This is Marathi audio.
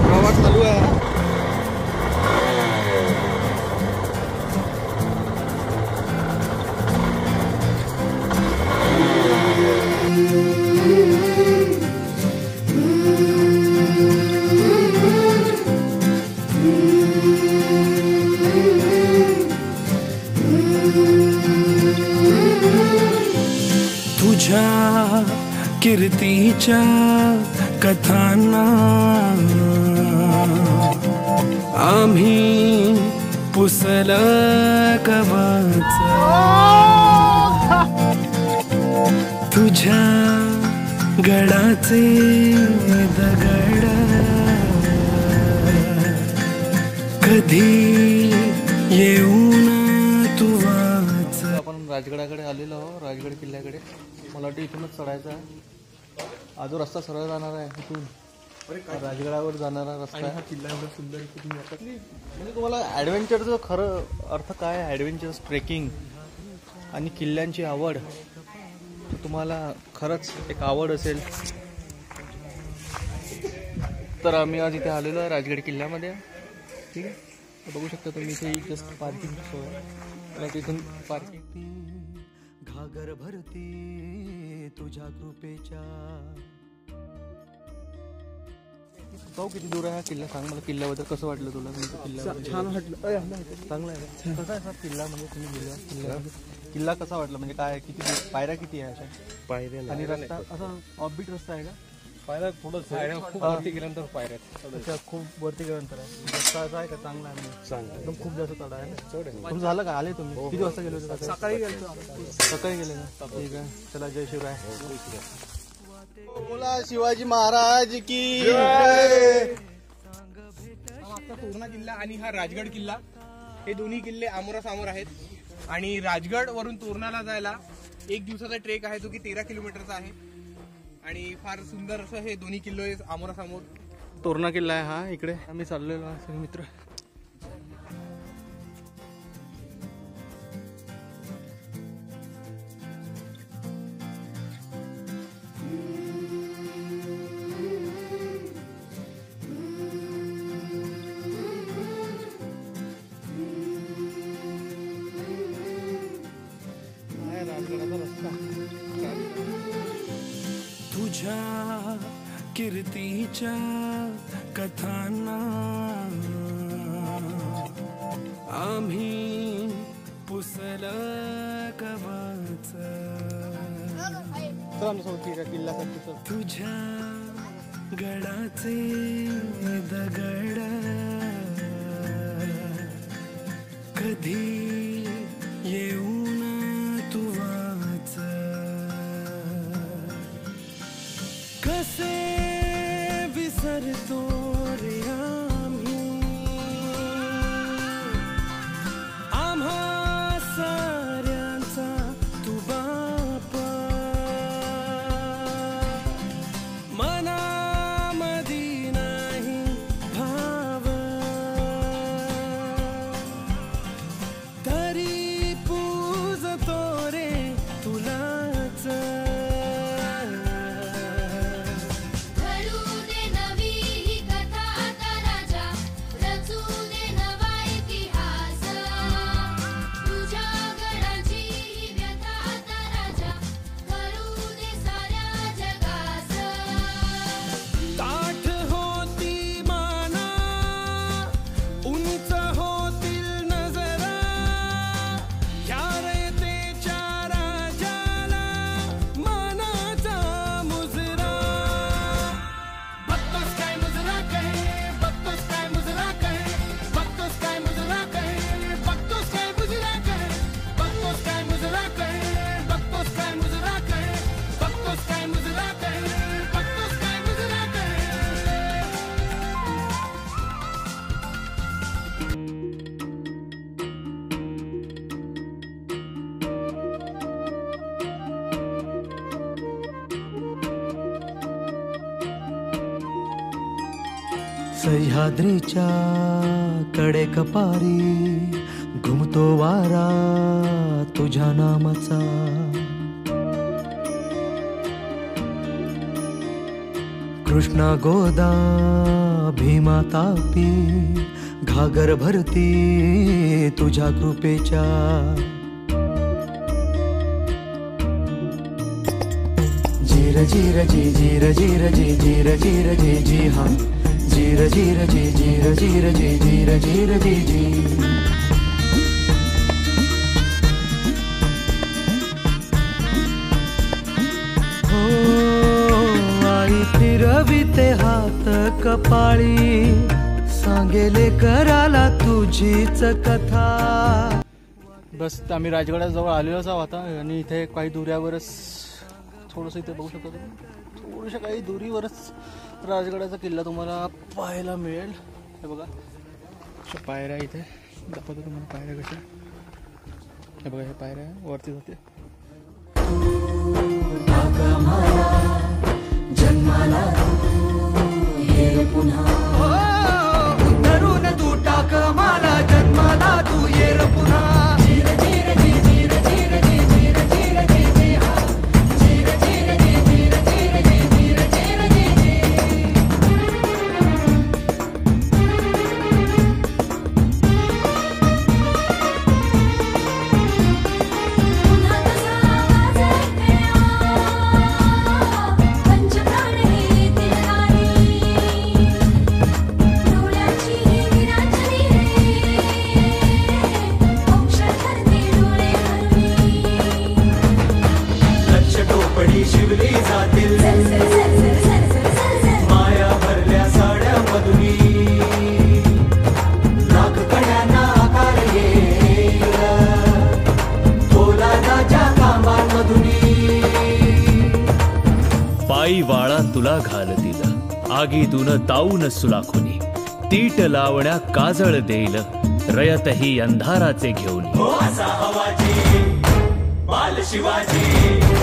प्रवास चालू आहे. तुझ्या कीर्तीच्या कथांना आम्ही पुसलं कवच. तुझ्या गडाचे दगड कधी येऊन तू वाच. आपण राजगडाकडे आलेलो आहोत, राजगड किल्ल्याकडे. मला वाटतं इथूनच चढायचं आहे. हा जो रस्ता सरळ जाणार आहे इथून राजगडावर जाणारा रस्ता आहे. हा किल्ला एवढा सुंदर म्हणजे तुम्हाला ॲडव्हेंचरचं खरं अर्थ काय आहे, ॲडव्हेंचर्स, ट्रेकिंग आणि किल्ल्यांची आवड, तुम्हाला खरंच एक आवड असेल तर आम्ही आज इथे आलेलो आहे राजगड किल्ल्यामध्ये. ठीक आहे, बघू शकता तुम्ही इथे जस्ट पार्किंग सोय आहे. तिथून पार्किंग घागर भरती तुझ्या कृपेच्या. तो किती दूर आहे हा किल्ला, सांग मला. किल्ल्याबद्दल कसं वाटलं तुला? किल्ला छान वाटलं, चांगला आहे. कसा आहे सर किल्ला? म्हणजे तुम्ही गेला किल्ला कसा वाटला? म्हणजे काय, किती पायऱ्या किती आहे अशा पायऱ्या आणि रस्ता असा ऑफबीट रस्ता आहे का? पायऱ्या थोडं खूप वरती गेल्यानंतर पायऱ्या खूप वरती गेल्यानंतर आहे. रस्ता असा आहे का? चांगला आहे म्हणजे चांगला एकदम खूप जास्त चढ आहे ना. तुमचं झालं का? आले तुम्ही? किती वाजता गेले होते? सकाळी गेले ना. ठीक आहे, चला. जय शिवराय. बोला शिवाजी महाराज की. मागचा तोरणा किल्ला आणि हा राजगड किल्ला हे दोन्ही किल्ले आमोरासमोर आहेत. आणि राजगड वरून तोरणाला जायला 1 दिवसाचा ट्रेक आहे, जो की 13 किलोमीटरचा आहे. आणि फार सुंदर असं हे दोन्ही किल्ले आमोरासमोर. तोरणा किल्ला आहे हा. इकडे आम्ही चाललेलो आहे सगळे मित्र. तुझ्या कीर्तीच्या कथांना आम्ही पुसलं कवच. तुझ्या गडाचे दगड कधी येऊन तू वाच. कसे विसरतो रे आम्ही आम्हा साऱ्यांचा तू बाप. मनामधी नाही भाव तरी पूजतो रे तुलाच. सह्याद्रीच्या कडेकपारी घुमतो वारा तुझ्या नामाचा. कृष्णा गोदावरी भीमा तापी घागर भरती तुझ्या कृपेच्या. जीर जीर जी जीर जीर जी जीर जीर जी जी हा जीर जीर जी जीर जीर जी जीर जीर जी जी. हो आई फिरविते हात कपाळी सांगेले कराला तुझीच कथा. बस आम्ही राजगडाजवळ आलेलोच आहोत आता आणि इथे काही दुऱ्यावरच थोडंसं इथे बघू शकतो तुम्ही थोड्याशा काही दुरीवरच राजगडाचा किल्ला तुम्हाला पाहायला मिळेल. हे बघा अशा पायऱ्या इथे दाखवतो तुम्हाला पायऱ्या कशा. हे बघा हे पायऱ्या वरती जाते. जन्माला ये पुन्हा उतरून तू टाक मला जन्माला तू ये पुन्हा. जीर जीर जी जीर जीर जी जीर जीर जी जी हा जीर जीर जी जीर जीर जी जीर जीर जी जी. शिवली जातील माया भरल्या साड्या मधुरी लाख कड्यांना आकार येईल पोलादाच्या खांबांमधुनी. पायी वाळा तुला घालतील आगीतून ताऊन सुलाखुनी तीट लावण्या काजळ देईल रयतही अंधाराचे घेऊन. हो असा हवाजी बाल शिवाजी